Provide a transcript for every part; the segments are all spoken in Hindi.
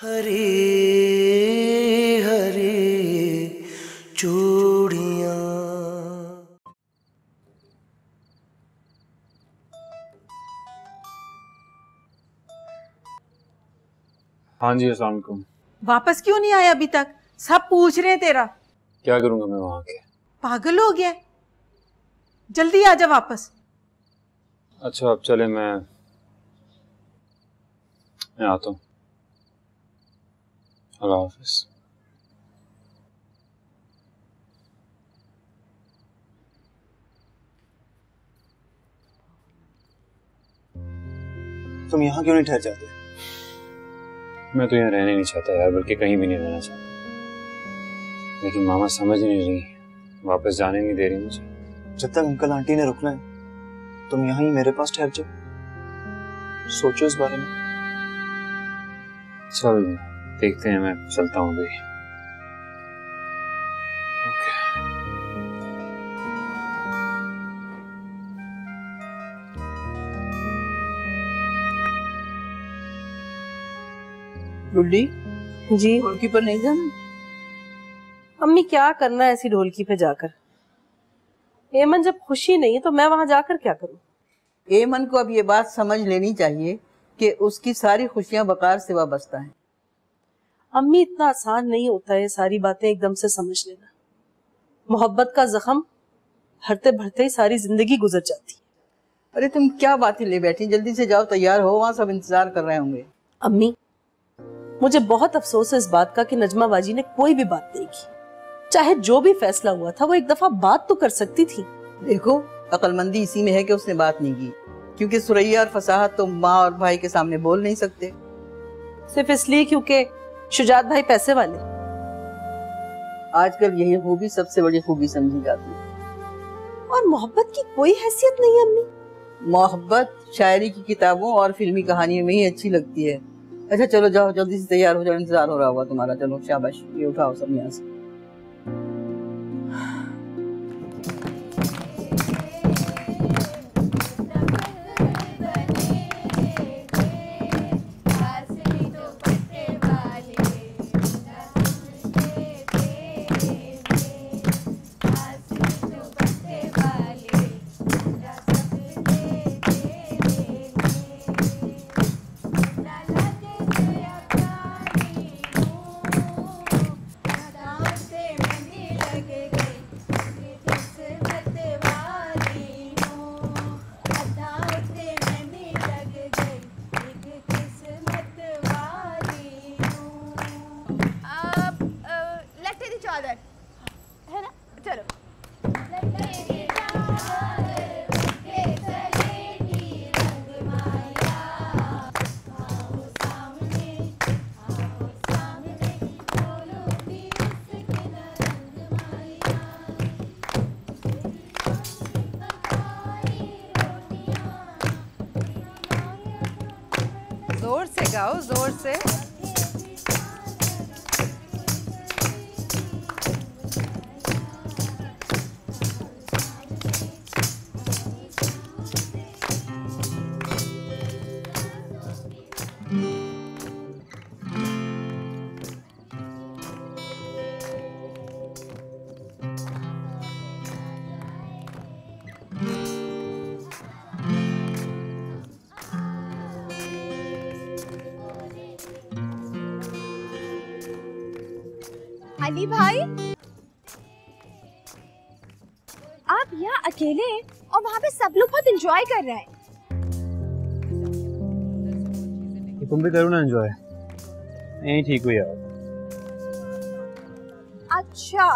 हरी हरी चूड़ियां। हाँ जी, अस्सलाम वालेकुम। वापस क्यों नहीं आया अभी तक? सब पूछ रहे हैं तेरा। क्या करूंगा मैं वहां के? पागल हो गया? जल्दी आ जा वापस। अच्छा अब चले, मैं आता हूँ। अल्लाह हाफिज। तुम यहाँ क्यों नहीं ठहर जाते? मैं तो यहाँ रहने नहीं चाहता यार, बल्कि कहीं भी नहीं रहना चाहता, लेकिन मामा समझ ही नहीं रही, वापस जाने नहीं दे रही मुझे। जब तक अंकल आंटी ने रुकना है तुम यहाँ ही मेरे पास ठहर जाओ, सोचो इस बारे में। चल देखते हैं, मैं चलता हूँ अभी। गुड्डी जी ढोलकी पर नहीं जाना? अम्मी क्या करना है ऐसी ढोलकी पे जाकर? एमन जब खुशी नहीं है तो मैं वहां जाकर क्या करूं? एमन को अब ये बात समझ लेनी चाहिए कि उसकी सारी खुशियां वकार से वाबस्ता हैं। अम्मी इतना आसान नहीं होता है सारी बातें एकदम से समझ लेना। मोहब्बत का जख्म भरते भरते ही सारी जिंदगी गुजर जाती है। अरे तुम क्या बातें ले बैठी, जल्दी से जाओ, तैयार हो, वहां सब इंतजार कर रहे होंगे। अम्मी मुझे बहुत अफसोस है इस बात का कि नजमा बाजी ने कोई भी बात नहीं की। चाहे जो भी फैसला हुआ था वो एक दफा बात तो कर सकती थी। देखो अक्लमंदी इसी में है कि उसने बात नहीं की, क्योंकि सुरैया और फसाहत तो माँ और भाई के सामने बोल नहीं सकते। सिर्फ इसलिए क्योंकि शुजात भाई पैसे वाले। आजकल यही खूबी सबसे बड़ी खूबी समझी जाती है। और मोहब्बत की कोई हैसियत नहीं है अम्मी। मोहब्बत शायरी की किताबों और फिल्मी कहानियों में ही अच्छी लगती है। अच्छा चलो जाओ, जल्दी से तैयार हो जाओ, इंतजार हो रहा होगा तुम्हारा। चलो शाबाश, ये उठाओ सब यहाँ से। जोर से गाओ, जोर से। अली भाई, आप यहाँ अकेले हैं और वहाँ पे सब लोग बहुत एंजॉय कर रहे हैं। तुम भी करो ना एंजॉय, यही ठीक हुई यार। अच्छा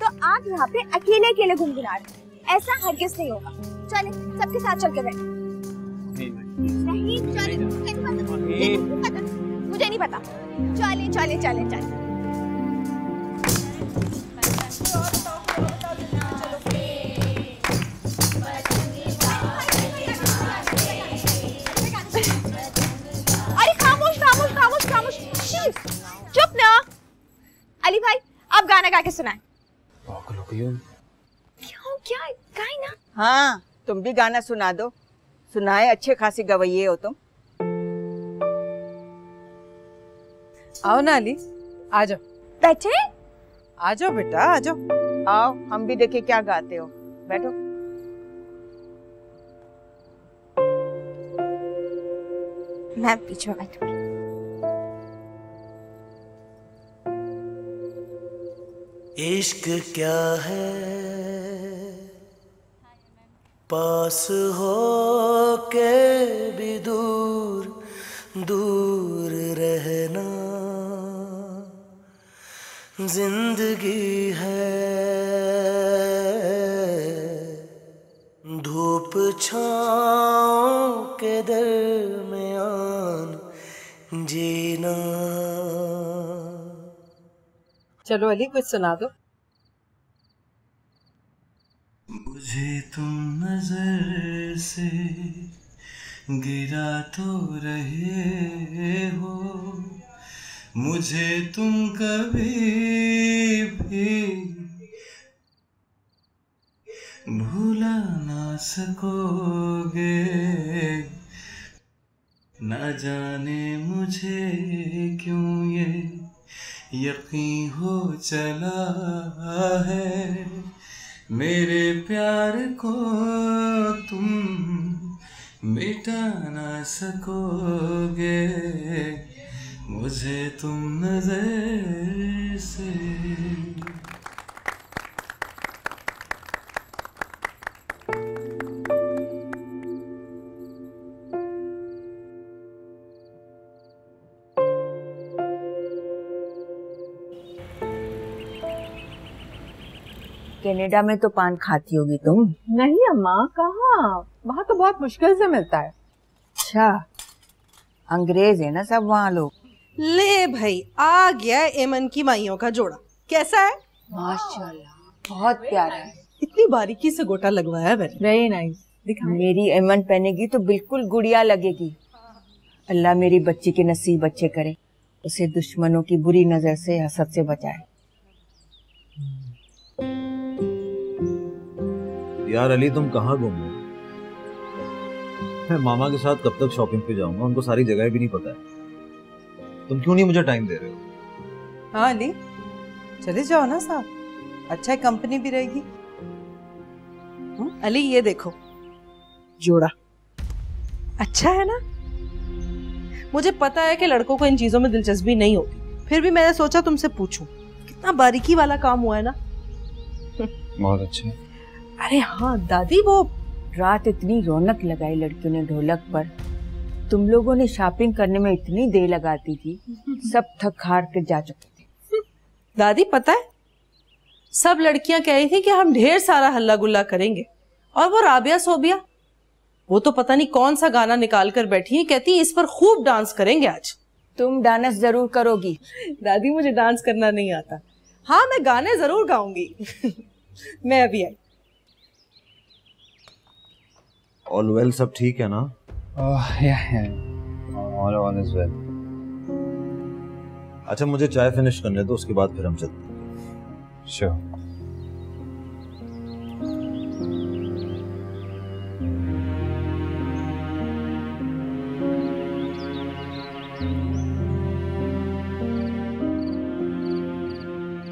तो आप यहाँ पे अकेले अकेले गुनगुना रहे हैं, ऐसा हरगिज़ नहीं होगा। चले सबके साथ चल के बैठे। नहीं चले, मुझे नहीं पता। चले चले चले चले। चुप ना। अली भाई आप गाना गा के सुनाए। क्यों, क्या गाए ना। हाँ तुम भी गाना सुना दो, सुनाए, अच्छे खासी गवैये हो तुम। आओ ना अली, आ जाओ। बैठे। आ जाओ बेटा, आ जाओ। आओ हम भी देखे क्या गाते हो, बैठो। मैं पीछे बैठूंगी। इश्क क्या है, पास हो के भी दूर दूर रहना, जिंदगी है धूप छाँव के दरमियान जीना। चलो अली कुछ सुना दो। मुझे तुम नजर से गिरा तो रहे हो, मुझे तुम कभी भी भूला ना सकोगे, ना जाने मुझे क्यों ये यकीन हो चला है, मेरे प्यार को तुम मिटा ना सकोगे, मुझे तुम नजर से। कनाडा में तो पान खाती होगी तुम? नहीं अम्मा, कहाँ, वहाँ तो बहुत मुश्किल से मिलता है। अच्छा, अंग्रेज है ना सब वहाँ लोग। ले भाई, आ गया एमन की माइयों का जोड़ा। कैसा है? माशाल्लाह, बहुत प्यारा है। इतनी बारीकी से गोटा लगवाया है मैंने। Very nice. मेरी एमन पहनेगी तो बिल्कुल गुड़िया लगेगी। अल्लाह मेरी बच्ची के नसीब अच्छे करे, उसे दुश्मनों की बुरी नजर से, हसद से बचाए। यार अली, तुम कहाँ गुम हो? मैं मामा के साथ कब तक शॉपिंग पे जाऊंगा, उनको सारी जगह भी नहीं पता है। तुम क्यों नहीं मुझे टाइम दे रहे हो? हाँ अली, चले जाओ ना साथ, अच्छा है, कंपनी भी रहेगी। अली ये देखो जोड़ा, अच्छा है ना? मुझे पता है कि लड़कों को इन चीजों में दिलचस्पी नहीं होती, फिर भी मैंने सोचा तुमसे पूछूं। कितना बारीकी वाला काम हुआ है ना। बहुत अच्छे। अरे हाँ दादी, वो रात इतनी रौनक लगाई लड़कियों ने ढोलक पर। तुम लोगों ने शॉपिंग करने में इतनी देर लगाती थी, सब थक हार कर जा चुके थे। दादी पता है, सब लड़कियां कह रही थी कि हम ढेर सारा हल्ला गुल्ला करेंगे, और वो राबिया सोबिया, वो तो पता नहीं कौन सा गाना निकाल कर बैठी है, कहती इस पर खूब डांस करेंगे आज। तुम डांस जरूर करोगी। दादी मुझे डांस करना नहीं आता। हाँ मैं गाने जरूर गाऊंगी। मैं अभी आई। ऑल वेल, सब ठीक है ना? All is well. अच्छा, मुझे चाय फिनिश करने दो, उसके बाद फिर हम चलते हैं। श्योर।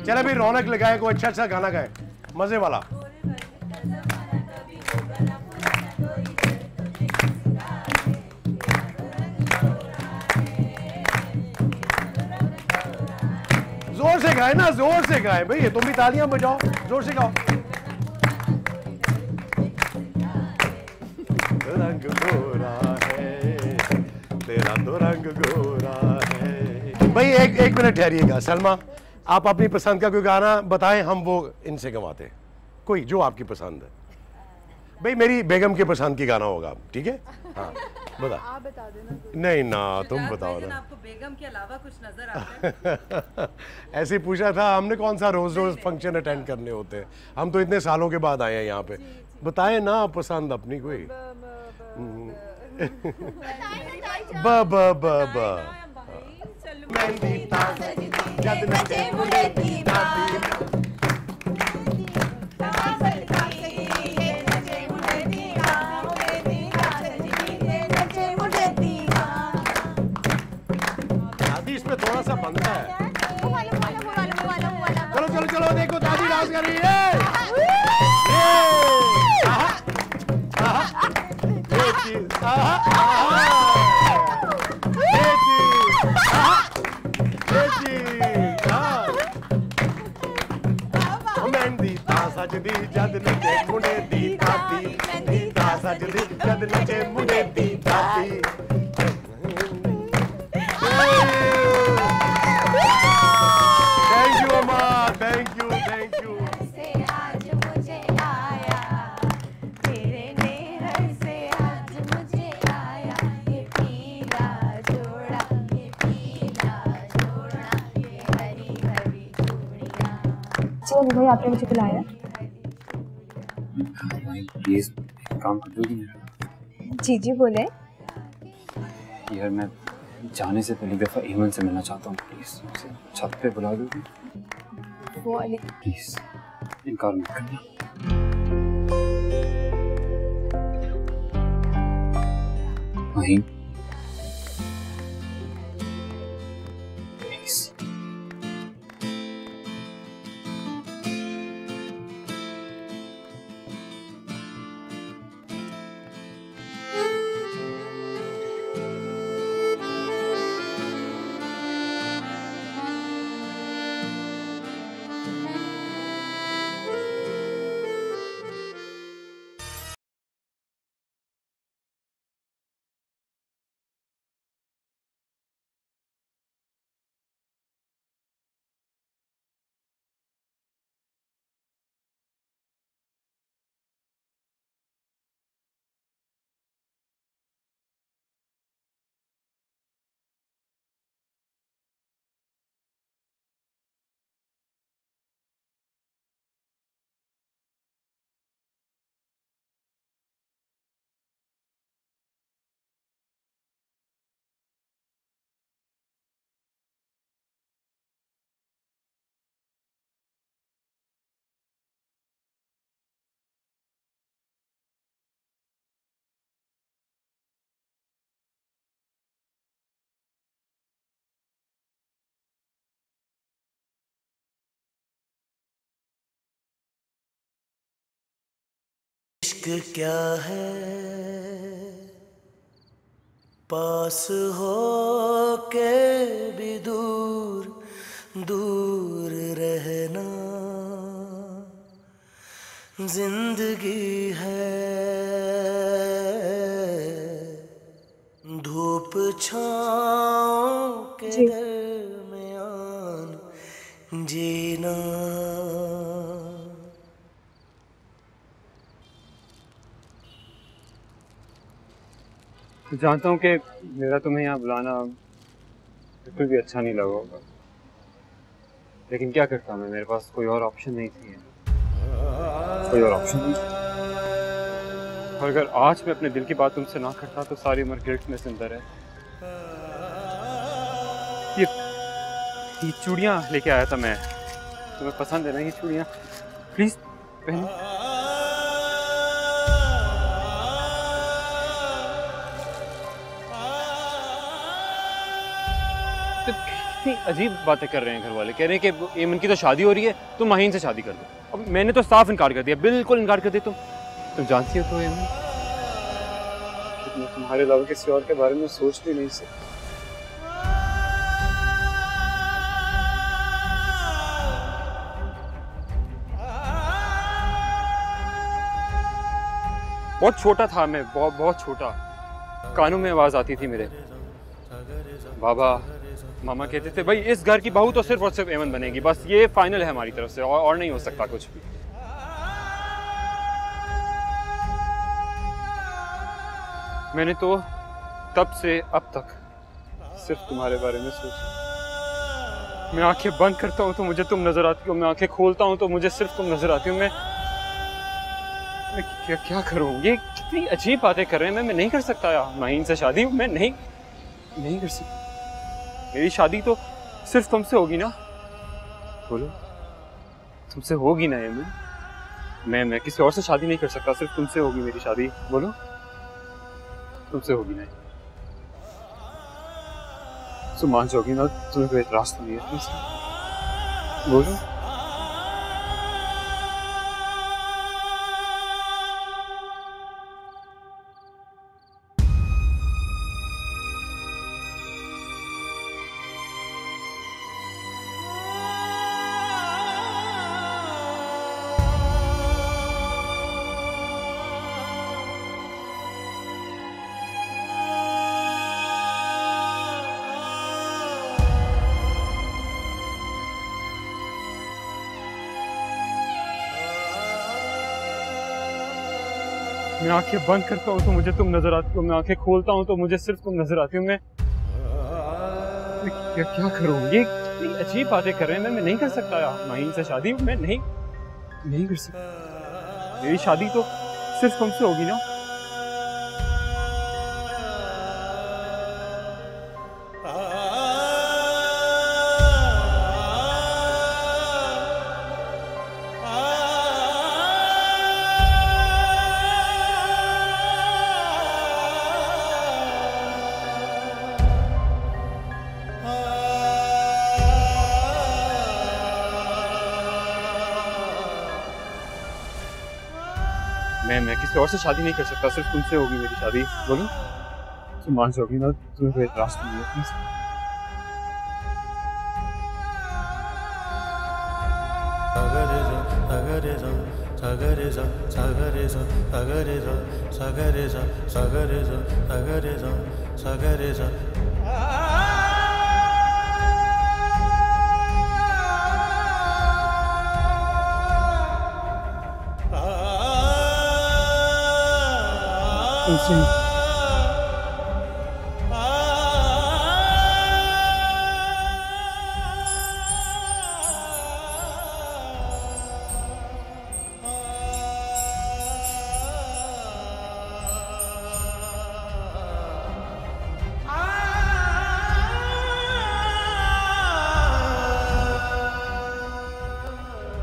चल अभी रौनक लगाए, कोई अच्छा अच्छा गाना गाए, मजे वाला। जोर से गाए ना, जोर से गाए भाई, तुम भी तालियां बजाओ, जोर से गाओ। रंग गोरा है तेरा तो रंग गोरा है। भाई एक मिनट ठहरिएगा। सलमा, आप अपनी पसंद का कोई गाना बताएं, हम वो इनसे गवाते हैं। कोई जो आपकी पसंद है। भाई मेरी बेगम के पसंद की गाना होगा, ठीक है? हाँ बता। आप बता देना। नहीं ना, तुम बताओ ना। आपको बेगम के अलावा कुछ नजर आता है? ऐसे पूछा था हमने, कौन सा रोज रोज फंक्शन अटेंड करने होते हैं, हम तो इतने सालों के बाद आए हैं यहाँ पे। बताएं ना पसंद अपनी कोई। ब ब ब ब इसमें थोड़ा सा बंद है। चलो चलो चलो देखो दादी डांस कर रही है। मेहंदी सजदी जद नचे मुंडे दी दादी, सजदी जद नचे मुंडे दी दादी। थैंक यू अम्मा, थैंक यू थैंक यू। आज मुझे आया तेरे नेहर से, आज मुझे आया ये पीला जोड़ा, ये पीला जोड़ा, ये हरी हरी चूड़ियां। चलो भाई आपने मुझे बुलाया। प्लीज काम कर दोगी मेरा? जी बोले। यार मैं जाने से पहली दफा ईमन से मिलना चाहता हूँ, प्लीज उसे छत पे बुला दोगी? वो वाली प्लीज इनकार मत करना। नहीं प्लीज। इश्क क्या है पास हो के भी दूर दूर रहना, जिंदगी है धूप छाँव के दरमियान जीना। जानता हूँ कि मेरा तुम्हें यहाँ बुलाना बिल्कुल भी अच्छा नहीं लगा होगा, लेकिन क्या करता मैं, मेरे पास कोई और ऑप्शन नहीं थी, कोई और ऑप्शन नहीं। और अगर आज मैं अपने दिल की बात तुमसे ना करता तो सारी उम्र गिल्ट में जिंदा रहे। ये चूड़ियाँ लेके आया था मैं, तुम्हें पसंद है ना ये चूड़ियाँ? प्लीज पहनो। कितनी अजीब बातें कर रहे हैं घर वाले, कह रहे हैं कि एमन की तो शादी हो रही है, तुम माहीन से शादी कर दो। अब मैंने तो साफ इनकार कर दिया, बिल्कुल इनकार कर दिया। तुम जानती हो तो एमन, मैं तुम्हारे अलावा किसी और के बारे में सोच भी नहीं सकती। बहुत छोटा था मैं, बहुत छोटा। कानों में आवाज आती थी मेरे, बाबा मामा कहते थे भाई इस घर की बहू तो सिर्फ और सिर्फ एमन बनेगी, बस ये फाइनल है हमारी तरफ से, और नहीं हो सकता कुछ भी। मैंने तो तब से अब तक सिर्फ तुम्हारे बारे में सोचा। मैं आंखें बंद करता हूँ तो मुझे तुम नजर आती हो, मैं आंखें खोलता हूँ तो मुझे सिर्फ तुम नजर आती हो। मैं क्या करूँ? ये कितनी अजीब बातें कर रहे हैं। मैं नहीं कर सकता यार, माहीन से शादी मैं नहीं कर सकता। मेरी शादी तो सिर्फ तुमसे होगी ना, बोलो तुमसे होगी ना एमन? मैं किसी और से शादी नहीं कर सकता, सिर्फ तुमसे होगी मेरी शादी, बोलो तुमसे होगी ना? तुम मान जाओगी ना, तुम्हें कोई एतराज तो नहीं है इसमें? बोलो। मैं आंखें बंद करता हूँ तो मुझे तुम नजर आती हो, मैं आंखें खोलता हूँ तो मुझे सिर्फ तुम नजर आती हो। मैं क्या करूँ? ये कितनी अजीब बातें कर रहे हैं। मैं नहीं कर सकता यार, माहीन से शादी मैं नहीं कर सकता। मेरी शादी तो सिर्फ तुमसे होगी ना। मैं किसी और से शादी नहीं कर सकता, सिर्फ तुमसे होगी मेरी शादी। बोलो, तुम मान जाओगी ना, तुम्हें कोई एतराज तो नहीं है इसमें?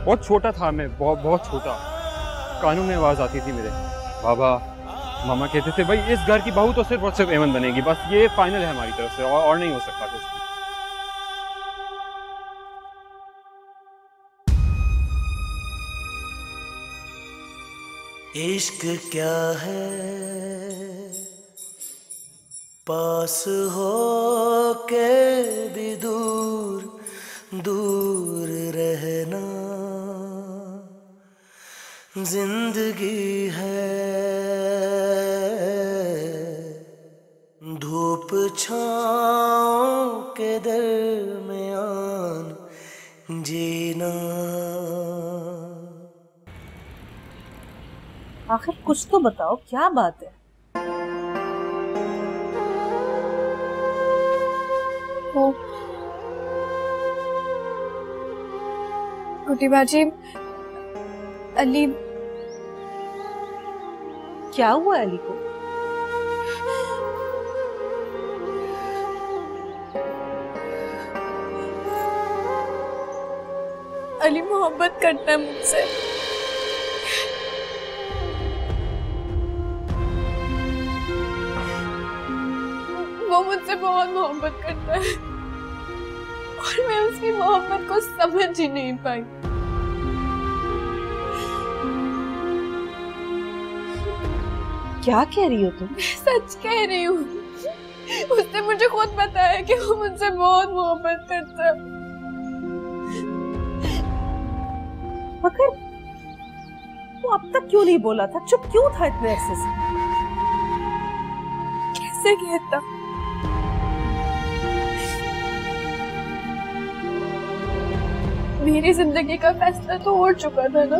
बहुत छोटा था मैं, बहुत छोटा। कानों में आवाज आती थी मेरे। बाबा मामा कहते थे भाई इस घर की बहू तो सिर्फ और सिर्फ एमन बनेगी, बस ये फाइनल है हमारी तरफ से, और नहीं हो सकता कुछ भी। इश्क क्या है पास हो के भी दूर दूर रहना, जिंदगी है धूप छाँव के दरमियान जीना। आखिर कुछ तो बताओ, क्या बात है? गुड्डी बाजी, अली। क्या हुआ अली को? अली मोहब्बत करता है मुझसे। वो मुझसे बहुत मोहब्बत करता है और मैं उसकी मोहब्बत को समझ ही नहीं पाई। क्या कह रही हो तुम? सच कह रही हूँ। उसने मुझे खुद बताया कि वो मुझसे बहुत मोहब्बत करता है। मगर वो अब तक क्यों नहीं बोला था? चुप क्यों था इतने अरसे से? कैसे कहता? मेरी जिंदगी का फैसला तो हो चुका था ना,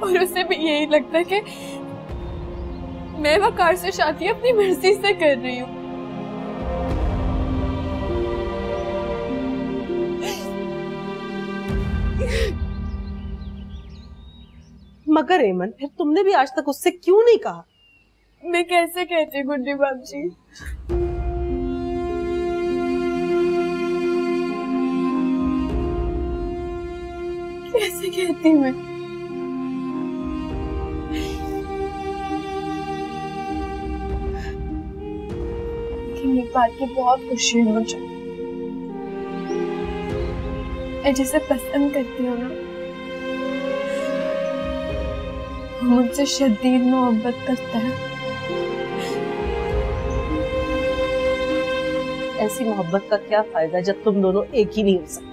और उसे भी यही लगता है कि मैं वकार से शादी अपनी मर्जी से कर रही हूँ। मगर एमन, फिर तुमने भी आज तक उससे क्यों नहीं कहा? मैं कैसे कहती गुड्डी बाबजी? कैसे कहती मैं? लेकिन एक बात की बहुत खुशी है मुझे, मैं जिसे पसंद करती हूँ ना, वो मुझसे शदीद मोहब्बत करता है। ऐसी मोहब्बत का क्या फायदा जब तुम दोनों एक ही नहीं हो सकते।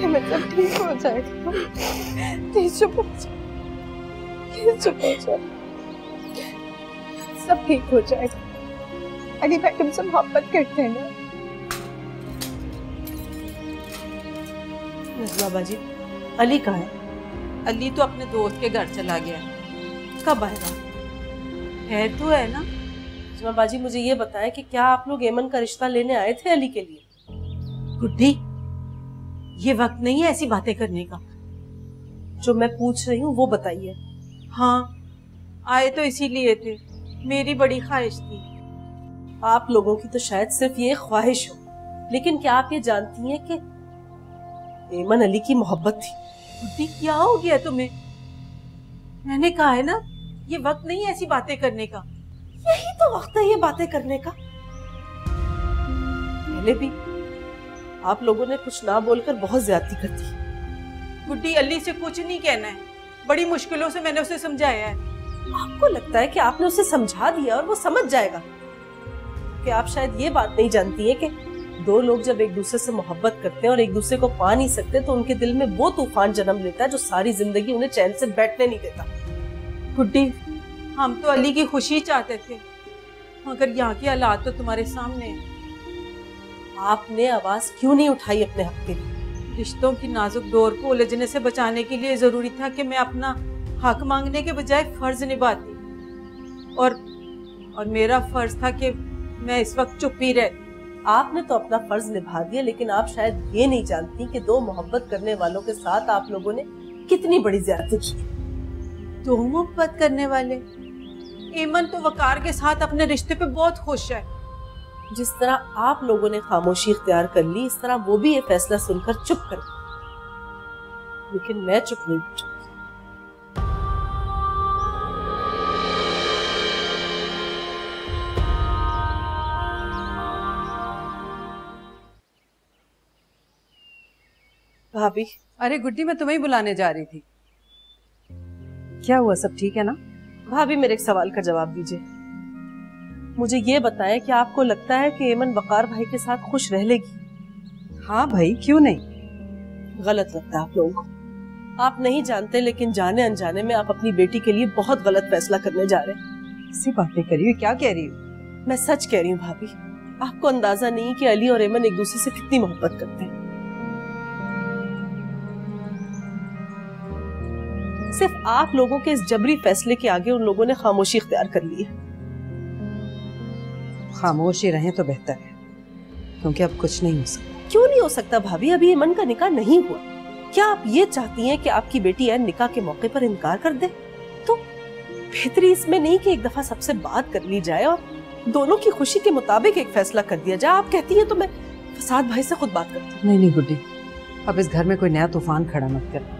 मतलब ठीक हो जाएगा, प्लीज चुप हो जाओ, प्लीज चुप हो जाओ, सब ठीक हो जाएगा। अली भाई तुमसे मोहब्बत करते हैं ना? नजमा बाजी, अली कहाँ है? अली तो अपने दोस्त के घर चला गया। कब आएगा? है तो है ना। नजमा बाजी मुझे ये बताएं कि क्या आप लोग एमन का रिश्ता लेने आए थे अली के लिए? गुड्डी, ये वक्त नहीं है ऐसी बातें करने का। जो मैं पूछ रही हूँ वो बताइए। हाँ, आए तो इसीलिए थे, मेरी बड़ी ख्वाहिश थी। आप लोगों की तो शायद सिर्फ ये ख्वाहिश हो, लेकिन क्या आप ये जानती हैं कि एमन अली की मोहब्बत थी? गुड्डी, क्या हो गया तुम्हें? मैंने कहा है ना, ये वक्त नहीं है ऐसी बातें करने का। यही तो वक्त है ये बातें करने का। पहले भी आप लोगों ने कुछ ना बोलकर बहुत ज्यादती कर दी। गुड्डी, अली से कुछ नहीं कहना है, बड़ी मुश्किलों से मैंने उसे समझाया है। आपको लगता है कि आपने उसे समझा दिया और वो समझ जाएगा? कि आप शायद ये बात नहीं जानती है कि दो लोग जब एक दूसरे से मोहब्बत करते हैं और एक दूसरे को पा नहीं सकते तो उनके दिल में वो तूफान जन्म लेता है जो सारी जिंदगी उन्हें चैन से बैठने नहीं देता। गुड्डी, हम तो अली की खुशी चाहते थे, मगर यहाँ के हालात तो तुम्हारे सामने हैं। आपने आवाज क्यों नहीं उठाई अपने हक के लिए? रिश्तों की नाजुक डोर को उलझने से बचाने के लिए जरूरी था कि मैं अपना हक मांगने के बजाय फर्ज निभाती, और मेरा फर्ज था कि मैं इस वक्त चुप ही रहती। आपने तो अपना फर्ज निभा दिया, लेकिन आप शायद ये नहीं जानती कि दो मोहब्बत करने वालों के साथ आप लोगों ने कितनी बड़ी ज्यादती की। दो मोहब्बत करने वाले? एमन तो वकार के साथ अपने रिश्ते पे बहुत खुश है। जिस तरह आप लोगों ने खामोशी इख्तियार कर ली, इस तरह वो भी ये फैसला सुनकर चुप कर गई। लेकिन मैं चुप नहीं हूं। भाभी। अरे गुड्डी, मैं तुम्हें ही बुलाने जा रही थी। क्या हुआ, सब ठीक है ना? भाभी, मेरे एक सवाल का जवाब दीजिए। मुझे ये बताएं कि आपको लगता है कि एमन वकार भाई के साथ खुश रह लेगी? हाँ भाई, क्यों नहीं? गलत लगता है आप लोगों को। आप नहीं जानते, लेकिन जाने अनजाने में आप अपनी बेटी के लिए बहुत गलत फैसला करने जा रहे हैं। ऐसी बातें करी हो? क्या कह रही हो? मैं सच कह रही हूँ भाभी। आपको अंदाजा नहीं कि अली और एमन एक दूसरे से कितनी मोहब्बत करते हैं। सिर्फ आप लोगों के इस जबरी फैसले के आगे उन लोगों ने खामोशी इख्तियार कर ली है। खामोशी रहें तो बेहतर है, क्योंकि अब कुछ नहीं हो सकता। क्यों नहीं हो सकता भाभी? अभी एमन का निकाह नहीं हुआ। क्या आप ये चाहती हैं कि आपकी बेटी है निकाह के मौके पर इनकार कर दे? तो बेहतरी इसमें नहीं कि एक दफा सबसे बात कर ली जाए और दोनों की खुशी के मुताबिक एक फैसला कर दिया जाए। आप कहती हैं तो मैं फसाद भाई से खुद बात करती हूँ। नहीं गुड्डी, अब इस घर में कोई नया तूफान खड़ा मत कर।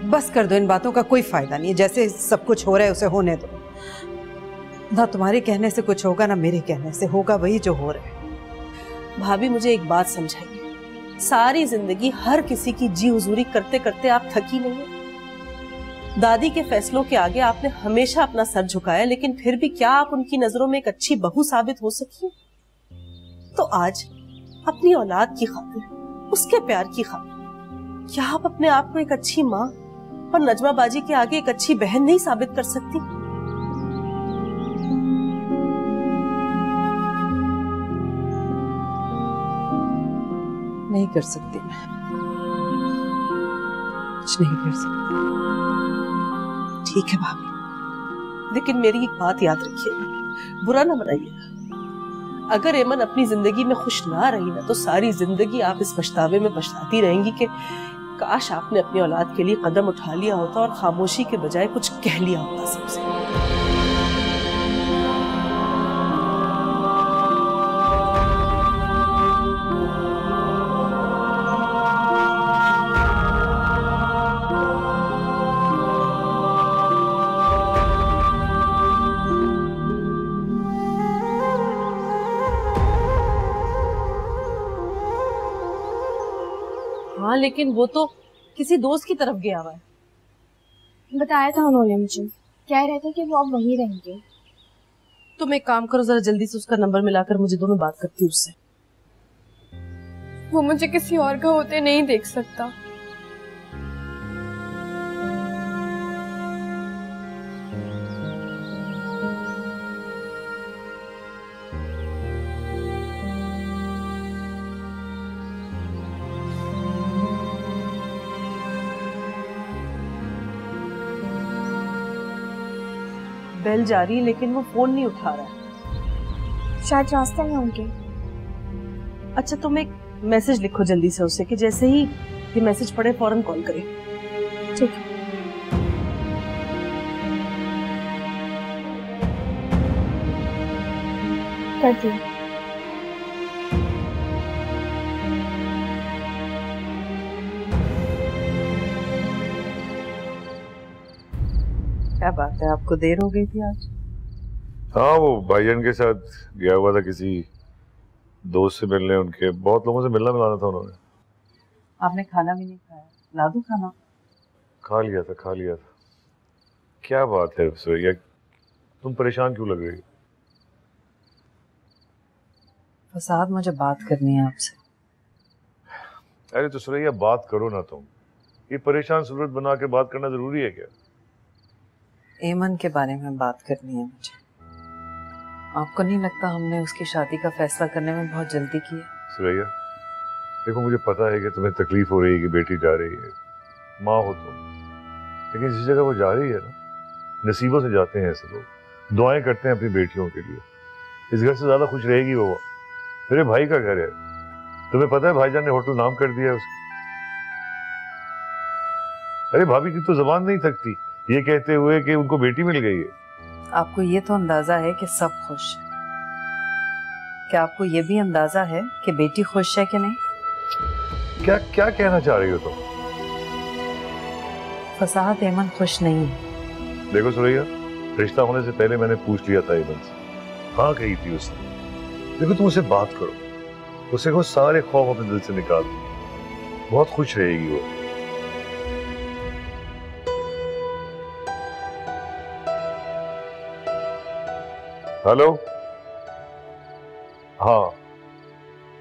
बस कर दो, इन बातों का कोई फायदा नहीं है। जैसे सब कुछ हो रहा है उसे होने दो। ना तुम्हारे कहने से कुछ होगा, ना मेरे कहने से होगा वही जो हो रहा है। भाभी, मुझे एक बात समझाइए। सारी जिंदगी हर किसी की जी हुजूरी करते करते आप थकी नहीं है? दादी के फैसलों के आगे आपने हमेशा अपना सर झुकाया, लेकिन फिर भी क्या आप उनकी नजरों में एक अच्छी बहू साबित हो सकी? तो आज अपनी औलाद की खातिर, उसके प्यार की खातिर, क्या आप अपने आप को एक अच्छी माँ और नजमा बाजी के आगे एक अच्छी बहन नहीं साबित कर सकती? नहीं कर सकती, मैं कुछ नहीं कर सकती। ठीक है भाभी, लेकिन मेरी एक बात याद रखिएगा, बुरा ना मनाइएगा। अगर एमन अपनी जिंदगी में खुश ना रही ना, तो सारी जिंदगी आप इस पछतावे में पछताती रहेंगी कि काश आपने अपनी औलाद के लिए कदम उठा लिया होता और खामोशी के बजाय कुछ कह लिया होता सबसे। हाँ, लेकिन वो तो किसी दोस्त की तरफ गया हुआ है। बताया था उन्होंने मुझे, कह रहे थे कि वो अब वहीं रहेंगे। तुम एक काम करो, जरा जल्दी से उसका नंबर मिलाकर मुझे दो, मैं बात करती हूँ उससे। वो मुझे किसी और का होते नहीं देख सकता। बेल जा रही है लेकिन वो फोन नहीं उठा रहा है। शायद रास्ते में होंगे। अच्छा, तुम एक मैसेज लिखो जल्दी से उसे कि जैसे ही ये मैसेज पढ़े फौरन कॉल करे। ठीक है। करती हूँ। क्या बात है, आपको देर हो गई थी आज? हाँ, वो भाईजान के साथ गया हुआ था किसी दोस्त से मिलने, उनके बहुत लोगों से मिलना मिलाना था उन्होंने। आपने खाना भी नहीं खाया? ला दूं खाना? खा लिया था। क्या बात है सुरैया, तुम परेशान क्यों लग रही हो? फसाद, मुझे बात करनी है आपसे। अरे तो सुरैया बात करो ना तुम, ये परेशान सूरत बना के बात करना जरूरी है क्या? एमन के बारे में बात करनी है मुझे। आपको नहीं लगता हमने उसकी शादी का फैसला करने में बहुत जल्दी की है? सुरैया देखो, मुझे पता है कि तुम्हें तकलीफ हो रही है कि बेटी जा रही है, माँ हो तुम, लेकिन जिस जगह वो जा रही है ना, नसीबों से जाते हैं ऐसे लोग। दुआएं करते हैं अपनी बेटियों के लिए। इस घर से ज्यादा खुश रहेगी वो। मेरे भाई का घर है, तुम्हें पता है भाईजान ने होटल नाम कर दिया है उसका। अरे भाभी की तो जुबान नहीं थकती ये कहते हुए कि उनको बेटी मिल गई है। आपको ये तो अंदाजा है कि सब खुश है, क्या आपको ये भी अंदाजा है कि बेटी खुश है कि नहीं? क्या क्या कहना चाह रही हो तुम? फसाद, एमन खुश नहीं है। देखो सुरैया, रिश्ता होने से पहले मैंने पूछ लिया था एमन से, हाँ कही थी उसने। देखो तुम उससे बात करो, उसे को सारे खौफ अपने दिल से निकाल दो, बहुत खुश रहेगी वो। हेलो, हाँ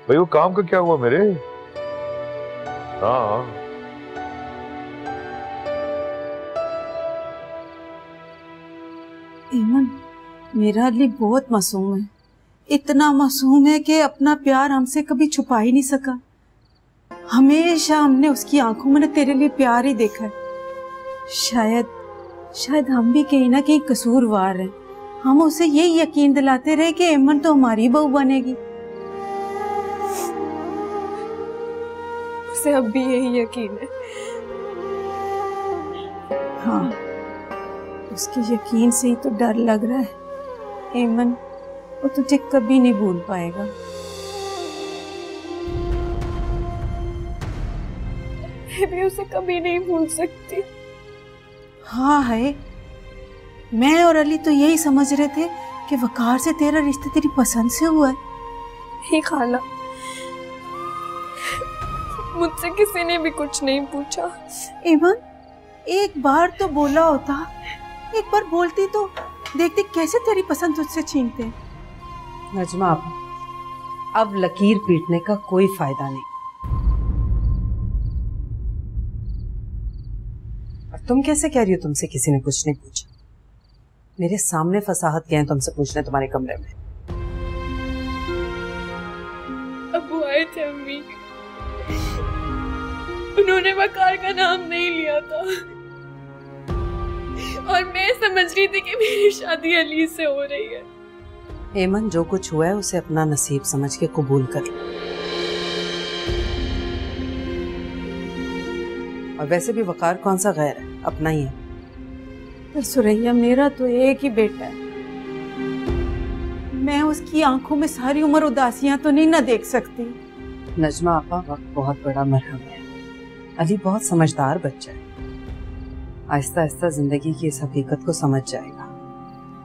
भाई, वो काम का क्या हुआ मेरे? हाँ एमन, मेरा अली बहुत मासूम है, इतना मासूम है कि अपना प्यार हमसे कभी छुपा ही नहीं सका। हमेशा हमने उसकी आंखों में तेरे लिए प्यार ही देखा है। शायद हम भी कहीं ना कहीं कसूरवार हैं। हम उसे यही यकीन दिलाते रहे कि एमन तो हमारी बहू बनेगी। उसे अब भी यही यकीन है। हाँ, उसके यकीन से ही तो डर लग रहा है। एमन वो तुझे कभी नहीं भूल पाएगा। मैं भी उसे कभी नहीं भूल सकती। हाँ है, मैं और अली तो यही समझ रहे थे कि वकार से तेरा रिश्ता तेरी पसंद से हुआ है। नहीं खाला, मुझसे किसी ने भी कुछ नहीं पूछा। एमन, एक बार तो बोला होता, एक बार बोलती तो देखते कैसे तेरी पसंद तुझसे छीनते। नजमा, अब लकीर पीटने का कोई फायदा नहीं। और तुम कैसे कह रही हो तुमसे किसी ने कुछ नहीं पूछा? मेरे सामने फसाहत गए तुमसे पूछने तुम्हारे कमरे में। अब्बू आए थे अम्मी, उन्होंने वकार का नाम नहीं लिया था और मैं समझ रही थी कि मेरी शादी अली से हो रही है। एमन, जो कुछ हुआ है उसे अपना नसीब समझ के कबूल कर लो। और वैसे भी वकार कौन सा गैर है, अपना ही है। पर सुरैया, मेरा तो एक ही बेटा है, मैं उसकी आंखों में सारी उम्र उदासियां तो नहीं ना देख सकती। नजमा आपा, वक्त बहुत बड़ा मरहम है। अली बहुत समझदार बच्चा है, आहिस्ता आहिस्ता जिंदगी की इस हकीकत को समझ जाएगा।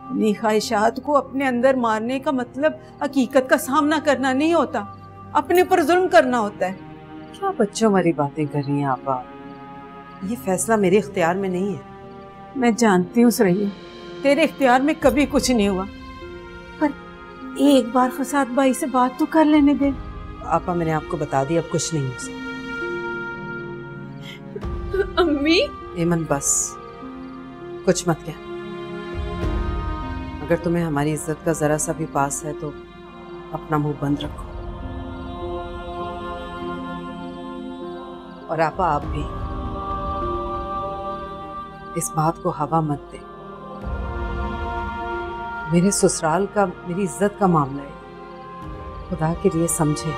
अपनी ख्वाहिशात को अपने अंदर मारने का मतलब हकीकत का सामना करना नहीं होता, अपने पर जुल्म करना होता है। क्या बच्चों वाली बातें कर रही हैं आपा? ये फैसला मेरे इख्तियार में नहीं है। मैं जानती हूँ सुरैया, तेरे इख्तियार में कभी कुछ नहीं हुआ, पर एक बार फसाद भाई से बात तो कर लेने दे। आपा, मैंने आपको बता दिया, अब कुछ नहीं हो सकता। अम्मी। एमन, बस कुछ मत कह। अगर तुम्हें हमारी इज्जत का जरा सा भी पास है तो अपना मुंह बंद रखो। और आपा, आप भी इस बात को हवा मत दे। मेरे ससुराल का, मेरी इज्जत का मामला है, खुदा के लिए समझे।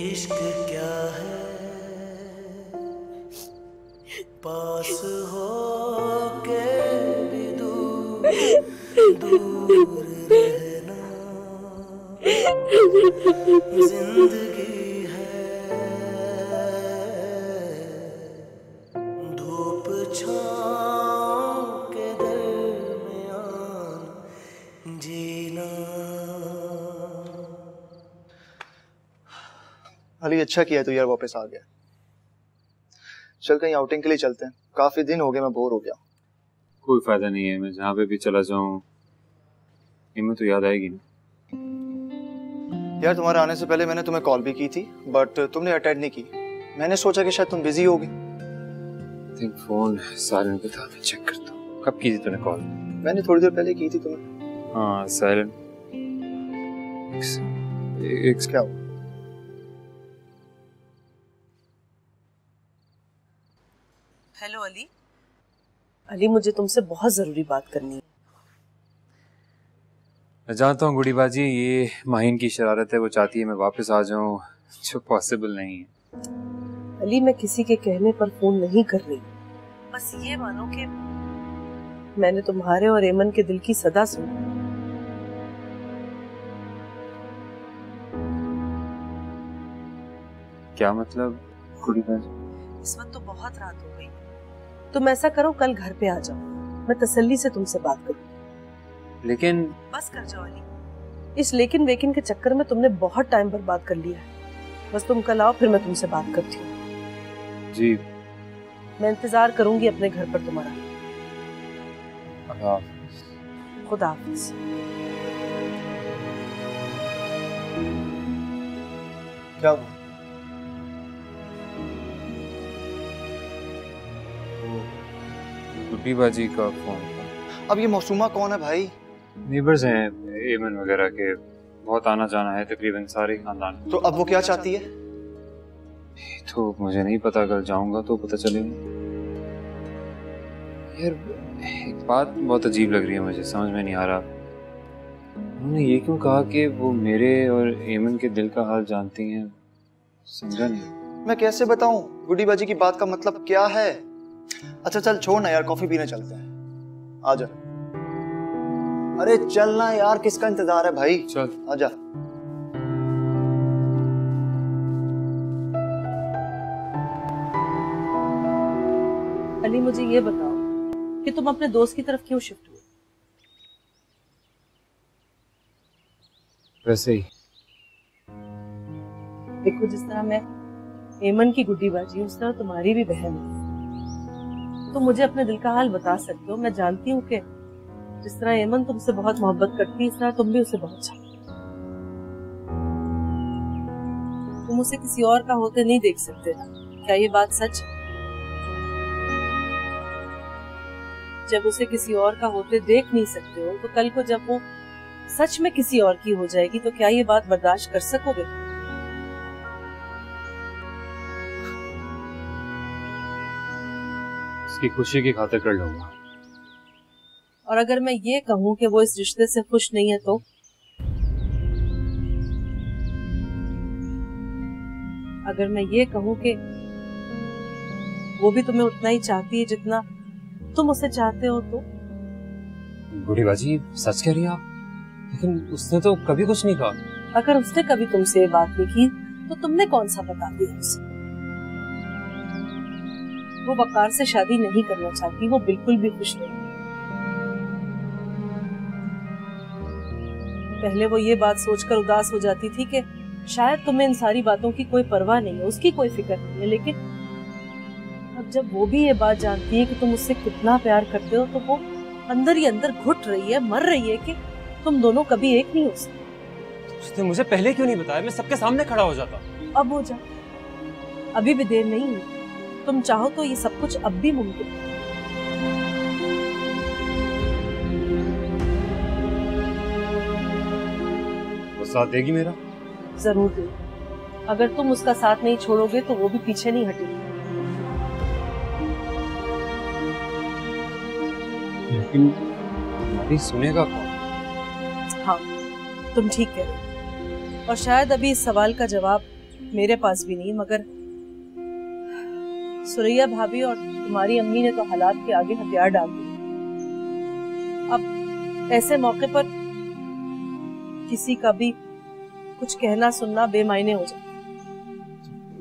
इश्क क्या है, पास हो के भी दूर दूर रहना, जिंदगी है धूप छाँव के दरमियान जीना। अली, अच्छा किया तू यार वापस आ गया। चल कहीं आउटिंग के लिए चलते हैं, काफी दिन हो गए, मैं बोर हो गया। कोई फायदा नहीं है, मैं जहाँ पे भी चला जाऊँ इमें तो याद आएगी ना। यार तुम्हारे आने से पहले मैंने तुम्हें कॉल भी की थी, बट तुमने अटेंड नहीं की। मैंने सोचा कि शायद तुम बिजी होगी। थिंक फोन साइलेंट पे था, मैं चेक करता हूँ। कब की थी तूने कॉल? मैंने थोड़ी देर पहले की थी तुम्हें। हाँ, साइलेंट। क्या हुआ? हेलो अली। अली, मुझे तुमसे बहुत जरूरी बात करनी है। मैं जानता हूँ गुड़ी बाजी, ये माहिन की शरारत है, वो चाहती है मैं वापस आ जाऊँ, जो पॉसिबल नहीं है। अली, मैं किसी के कहने पर फोन नहीं कर रही, बस ये मानो कि मैंने तुम्हारे और एमन के दिल की सदा सुनी। क्या मतलब गुड़ी बाजी? इस वक्त तो बहुत रात हो गई, तुम ऐसा करो कल घर पे आ जाओ, मैं तसल्ली से तुमसे बात करूँ। लेकिन बस कर जाओ अली, इस लेकिन वेकिन के चक्कर में तुमने बहुत टाइम बर्बाद कर लिया है। बस तुम कल आओ, फिर मैं तुमसे बात करती हूँ। जी, मैं इंतजार करूंगी अपने घर पर तुम्हारा। खुदा हाफिज। क्या हुआ? गुड्डी बाजी का फोन। अब ये मौसूमा कौन है भाई? नेबर्स हैं, एमन वगैरह के, बहुत आना जाना है, तकरीबन सारे खानदान। तो अब वो क्या चाहती है? तो मुझे नहीं पता, कल जाऊंगा तो पता चलेगा। यार एक बात बहुत अजीब लग रही है मुझे, समझ में नहीं आ रहा। उन्होंने ये क्यों कहा कि वो मेरे और एमन के दिल का हाल जानती हैं, समझा नहीं। मैं कैसे बताऊं गुड्डी बाजी की बात का मतलब क्या है? अच्छा चल छोड़ ना यार, कॉफी पीने चलते हैं, आजा। अरे चलना यार, किसका इंतजार है भाई? चल आजा। अली, मुझे ये बताओ कि तुम अपने दोस्त की तरफ क्यों शिफ्ट हुए? वैसे ही। देखो, जिस तरह मैं एमन की गुड्डी बाजी, उस तरह तुम्हारी भी बहन है। तुम मुझे अपने दिल का हाल बता सकते हो। मैं जानती हूँ कि जिस तरह एमन तुमसे बहुत मोहब्बत करती है, इस तरह तुम भी उसे बहुत चाहते हो। तुम उसे किसी और का होते नहीं देख सकते ना, क्या ये बात सच है? जब उसे किसी और का होते देख नहीं सकते हो, तो कल को जब वो सच में किसी और की हो जाएगी, तो क्या ये बात बर्दाश्त कर सकोगे? उसकी खुशी की खातिर कर लूंगा। और अगर मैं ये कहूँ कि वो इस रिश्ते से खुश नहीं है तो? अगर मैं ये कहूँ कि वो भी तुम्हें उतना ही चाहती है जितना तुम उसे चाहते हो तो? बूढ़ी बाजी सच कह रही हैं आप, लेकिन उसने तो कभी कुछ नहीं कहा। अगर उसने कभी तुमसे ये बात नहीं की तो तुमने कौन सा बता दिया उसे? वो वकार से शादी नहीं करना चाहती, वो बिल्कुल भी खुश नहीं। पहले वो ये बात सोचकर उदास हो जाती थी कि शायद तुम्हें इन सारी बातों की कोई परवाह नहीं है, उसकी कोई फिक्र नहीं है, लेकिन अब जब वो भी ये बात जानती है कि तुम उससे कितना प्यार करते हो तो वो अंदर ही अंदर घुट रही है, मर रही है कि तुम दोनों कभी एक नहीं हो सकते। तो उसने मुझे पहले क्यों नहीं बताया? मैं सबके सामने खड़ा हो जाता। अब हो जा, अभी भी देर नहीं हुई। तुम चाहो तो ये सब कुछ अब भी मुमकिन है। वो साथ देगी मेरा? जरूर देगी। अगर तुम उसका साथ नहीं छोड़ोगे तो वो भी पीछे नहीं हटेगी। लेकिन हमारी सुनेगा कौन? हाँ, तुम ठीक कह रहे हो। और शायद अभी इस सवाल का जवाब मेरे पास भी नहीं, मगर सुरैया भाभी और तुम्हारी अम्मी ने तो हालात के आगे हथियार डाल दिए। अब ऐसे मौके पर किसी का भी कुछ कहना सुनना बेमायने हो जाए।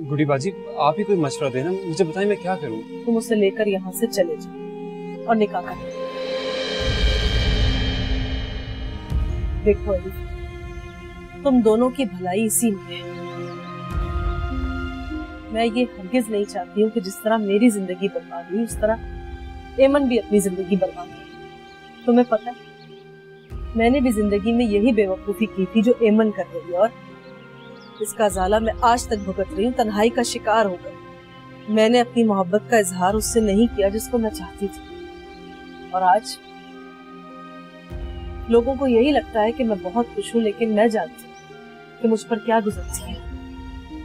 गुडी बाजी आप ही कोई मशवरा देना, मुझे बताइए मैं क्या करूं। तुम उसे लेकर यहाँ से चले जाओ और निकाह कर। देखो अली, तुम दोनों की भलाई इसी में है। मैं ये हरगिज नहीं चाहती हूँ कि जिस तरह मेरी जिंदगी बर्बाद हुई उस तरह एमन भी अपनी जिंदगी बर्बाद करे। तुम्हें पता है, मैंने भी जिंदगी में यही बेवकूफी की थी जो एमन कर रही है, और इसका ज़ाला मैं आज तक भुगत रही हूँ, तन्हाई का शिकार होकर। मैंने अपनी मोहब्बत का इजहार उससे नहीं किया जिसको मैं चाहती थी, और आज लोगों को यही लगता है कि मैं बहुत खुश हूँ, लेकिन मैं जानती हूँ कि मुझ पर क्या गुजरती है।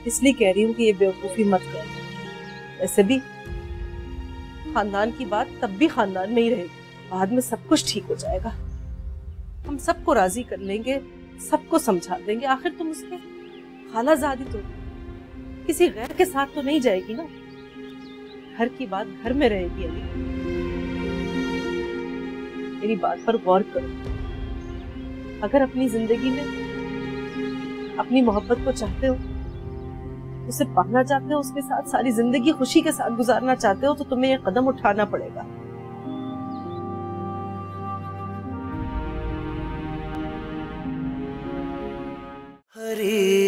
इसलिए कह रही हूँ कि ये बेवकूफी मत करो। ऐसे भी खानदान की बात तब भी खानदान में ही रहेगी, बाद में सब कुछ ठीक हो जाएगा। हम सबको राजी कर लेंगे, सबको समझा देंगे। आखिर तुम उसके खालाजादी तो किसी गैर के साथ तो नहीं जाएगी ना। घर की बात घर में रहेगी। अली, मेरी बात पर गौर करो। अगर अपनी जिंदगी में अपनी मोहब्बत को चाहते हो, उसे पाना चाहते हो, उसके साथ सारी जिंदगी खुशी के साथ गुजारना चाहते हो, तो तुम्हें यह कदम उठाना पड़ेगा। हरी